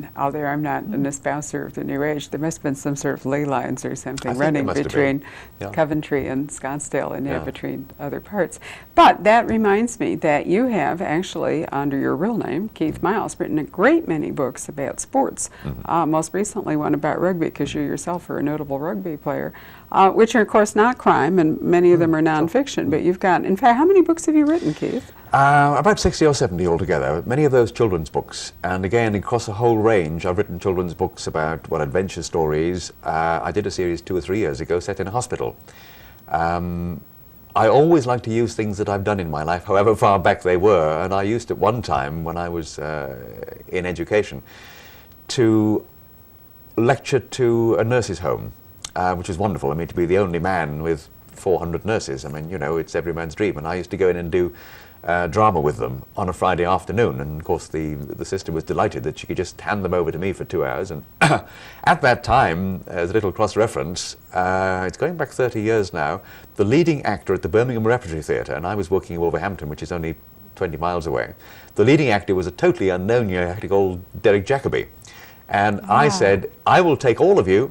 been, although I'm not an espouser of the New Age, there must have been some sort of ley lines or something running between Coventry and Scottsdale and between other parts. But that reminds me that you have actually, under your real name, Keith Miles, written a great many books about sports. Most recently one about rugby, because you yourself are a notable rugby player, which are of course not crime, and many of them are nonfiction. But you've got, in fact, how many books have you written, Keith? About 60 or 70 altogether, many of those children's books. And again, across a whole range, I've written children's books about, well, adventure stories. I did a series 2 or 3 years ago set in a hospital. I always like to use things that I've done in my life, however far back they were, and I used at one time when I was in education to lecture to a nurses' home, which was wonderful. I mean, to be the only man with 400 nurses, I mean, you know, it's every man's dream. And I used to go in and do drama with them on a Friday afternoon, and of course the sister was delighted that she could just hand them over to me for 2 hours. And at that time, as a little cross-reference, it's going back 30 years now, the leading actor at the Birmingham Repertory Theatre, and I was working in Wolverhampton, which is only 20 miles away, the leading actor was a totally unknown young actor called Derek Jacobi. And I said, I will take all of you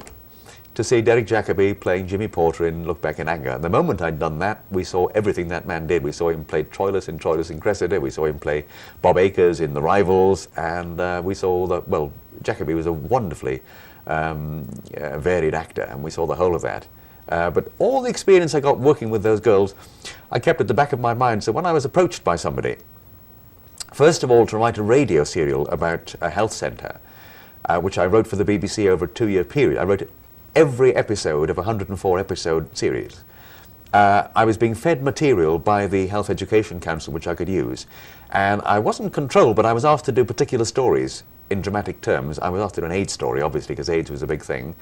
to see Derek Jacobi playing Jimmy Porter in Look Back in Anger. And the moment I'd done that, we saw everything that man did. We saw him play Troilus in Troilus and Cressida, we saw him play Bob Acres in The Rivals, and we saw that, well, Jacobi was a wonderfully varied actor, and we saw the whole of that. But all the experience I got working with those girls, I kept at the back of my mind. So when I was approached by somebody, first of all, to write a radio serial about a health centre, which I wrote for the BBC over a 2-year period. I wrote every episode of a 104-episode series. I was being fed material by the Health Education Council, which I could use. And I wasn't controlled, but I was asked to do particular stories in dramatic terms. I was asked to do an AIDS story, obviously, because AIDS was a big thing.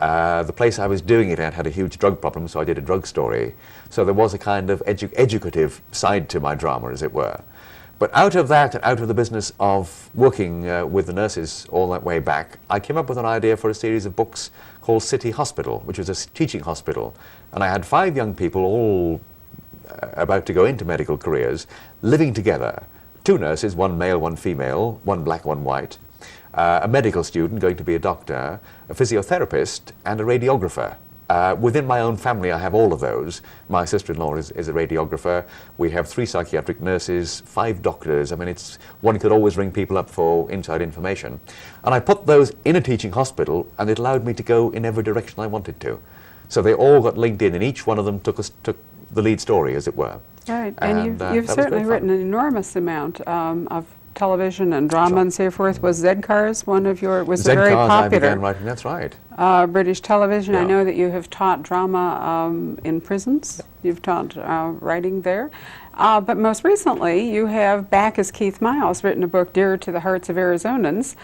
The place I was doing it at had a huge drug problem, so I did a drug story. So there was a kind of educative side to my drama, as it were. But out of that, out of the business of working with the nurses all that way back, I came up with an idea for a series of books called City Hospital, which was a teaching hospital. And I had 5 young people, all about to go into medical careers, living together. 2 nurses, 1 male, 1 female, 1 black, 1 white, a medical student going to be a doctor, a physiotherapist, and a radiographer. Within my own family, I have all of those. My sister-in-law is a radiographer. We have 3 psychiatric nurses, 5 doctors. I mean, one could always ring people up for inside information. And I put those in a teaching hospital, and it allowed me to go in every direction I wanted to. So they all got linked in, and each one of them took the lead story, as it were. Right, and you've certainly written an enormous amount of television and drama and so forth. Was Z-Cars one of your, was it very popular? I began writing, that's right. British television, I know that you have taught drama in prisons. You've taught writing there. But most recently, you have, back as Keith Miles, written a book dear to the hearts of Arizonans.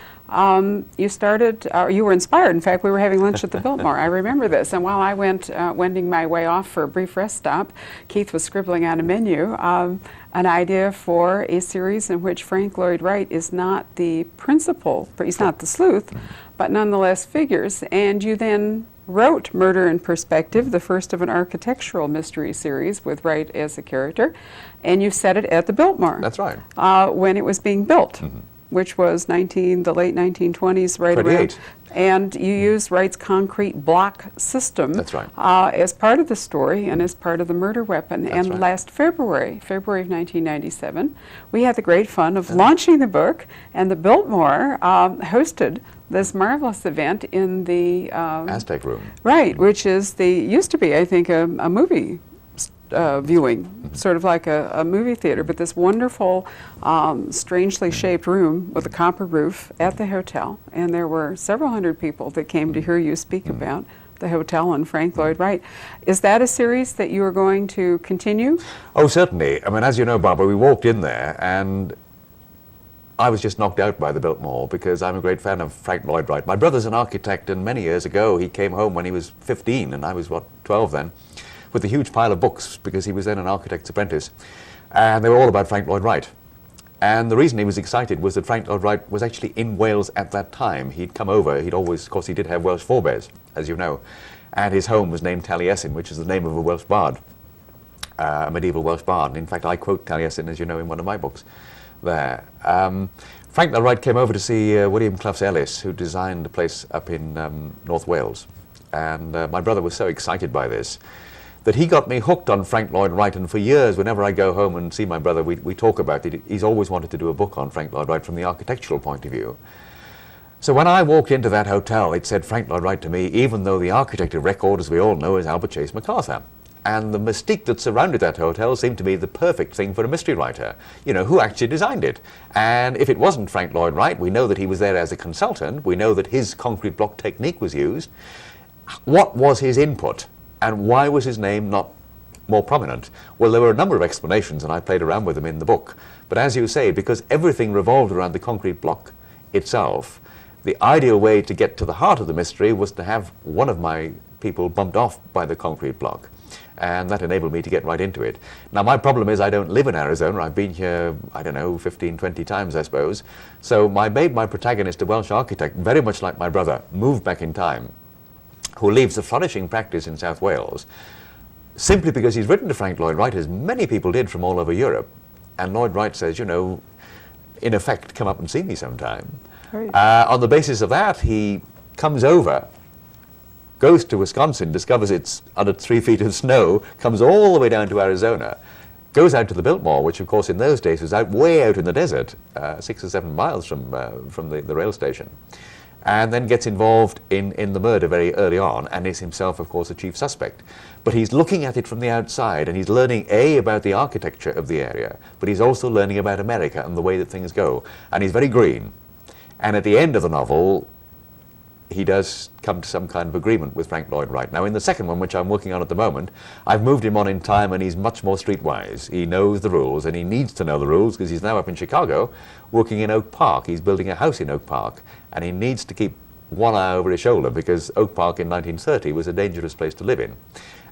You started, you were inspired. In fact, we were having lunch at the Biltmore. I remember this. And while I went wending my way off for a brief rest stop, Keith was scribbling on a menu an idea for a series in which Frank Lloyd Wright is not the principal, he's not the sleuth, but nonetheless figures. And you then wrote Murder in Perspective, the first of an architectural mystery series with Wright as a character, and you set it at the Biltmore. That's right. When it was being built, which was the late 1920s, right 28. around. And you use Wright's concrete block system. That's right. As part of the story and as part of the murder weapon. That's and right. Last February of 1997, we had the great fun of launching the book, and the Biltmore hosted this marvelous event in the Aztec Room. Right, which is used to be, I think, a movie viewing, sort of like a movie theater, but this wonderful, strangely shaped room with a copper roof at the hotel. And there were several hundred people that came to hear you speak about the hotel and Frank Lloyd Wright. Is that a series that you are going to continue? Oh, certainly. I mean, as you know, Barbara, we walked in there and I was just knocked out by the Biltmore because I'm a great fan of Frank Lloyd Wright. My brother's an architect, and many years ago he came home when he was 15 and I was, 12 then, with a huge pile of books because he was then an architect's apprentice. And they were all about Frank Lloyd Wright. And the reason he was excited was that Frank Lloyd Wright was actually in Wales at that time. He'd come over, of course he did have Welsh forebears, as you know, and his home was named Taliesin, which is the name of a Welsh bard, a medieval Welsh bard. And in fact, I quote Taliesin, as you know, in one of my books there. Frank Lloyd Wright came over to see William Clough's Ellis, who designed a place up in North Wales. And my brother was so excited by this that he got me hooked on Frank Lloyd Wright, and for years, whenever I go home and see my brother, we talk about it. He's always wanted to do a book on Frank Lloyd Wright from the architectural point of view. So when I walked into that hotel, it said Frank Lloyd Wright to me, even though the architect of record, as we all know, is Albert Chase MacArthur. And the mystique that surrounded that hotel seemed to be the perfect thing for a mystery writer. You know, who actually designed it? And if it wasn't Frank Lloyd Wright, we know that he was there as a consultant. We know that his concrete block technique was used. What was his input? And why was his name not more prominent? Well, there were a number of explanations, and I played around with them in the book. But as you say, because everything revolved around the concrete block itself, the ideal way to get to the heart of the mystery was to have one of my people bumped off by the concrete block. And that enabled me to get right into it. Now, my problem is I don't live in Arizona. I've been here, I don't know, 15, 20 times, I suppose. So I made my protagonist a Welsh architect, very much like my brother, moved back in time, who leaves a flourishing practice in South Wales, simply because he's written to Frank Lloyd Wright, as many people did from all over Europe. And Lloyd Wright says, you know, in effect, come up and see me sometime. Right. On the basis of that, he comes over, goes to Wisconsin, discovers it's under 3 feet of snow, comes all the way down to Arizona, goes out to the Biltmore, which of course in those days was way out in the desert, 6 or 7 miles from the rail station, and then gets involved in the murder very early on, and is himself of course a chief suspect. But he's looking at it from the outside, and he's learning about the architecture of the area, but he's also learning about America and the way that things go, and he's very green. And at the end of the novel, he does come to some kind of agreement with Frank Lloyd Wright. Now, in the second one, which I'm working on at the moment, I've moved him on in time, and he's much more streetwise. He knows the rules, and he needs to know the rules because he's now up in Chicago working in Oak Park. He's building a house in Oak Park, and he needs to keep one eye over his shoulder because Oak Park in 1930 was a dangerous place to live in.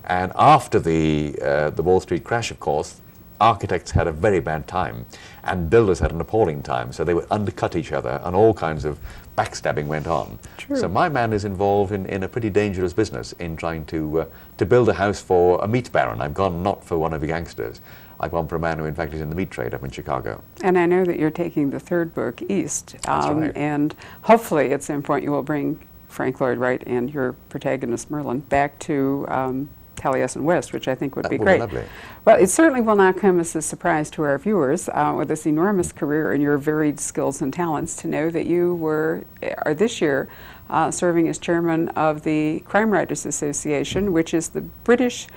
And after the Wall Street crash, of course, architects had a very bad time, and builders had an appalling time, so they would undercut each other, and all kinds of backstabbing went on. True. So my man is involved in a pretty dangerous business in trying to build a house for a meat baron. I've gone not for one of the gangsters. I've gone for a man who in fact is in the meat trade up in Chicago. And I know that you're taking the third book east. That's right. And hopefully at some point you will bring Frank Lloyd Wright and your protagonist Merlin back to Taliesin West, which I think would be great. Lovely. Well, it certainly will not come as a surprise to our viewers with this enormous career and your varied skills and talents to know that you are this year serving as chairman of the Crime Writers Association, which is the British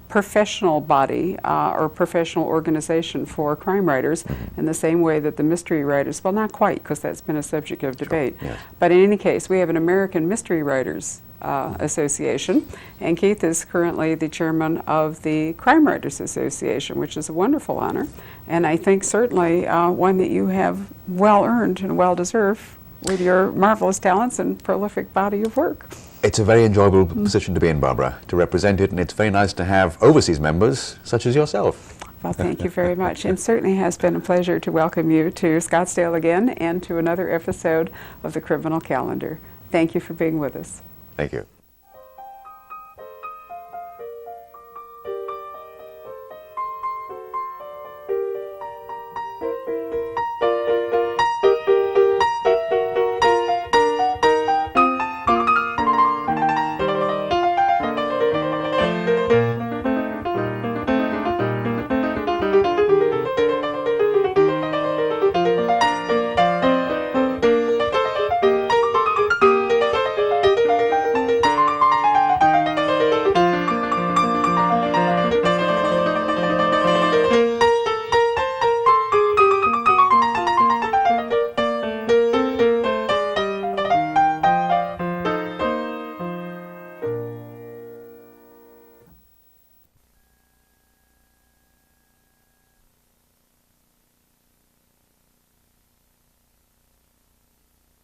professional body or professional organization for crime writers, in the same way that the mystery writers, well, not quite, because that's been a subject of debate. Sure, yes. But in any case, we have an American Mystery Writers Association, and Keith is currently the chairman of the Crime Writers Association, which is a wonderful honor, and I think certainly one that you have well earned and well deserved with your marvelous talents and prolific body of work. It's a very enjoyable position to be in, Barbara, to represent it, and it's very nice to have overseas members such as yourself. Well, thank you very much. And certainly has been a pleasure to welcome you to Scottsdale again and to another episode of the Criminal Calendar. Thank you for being with us. Thank you.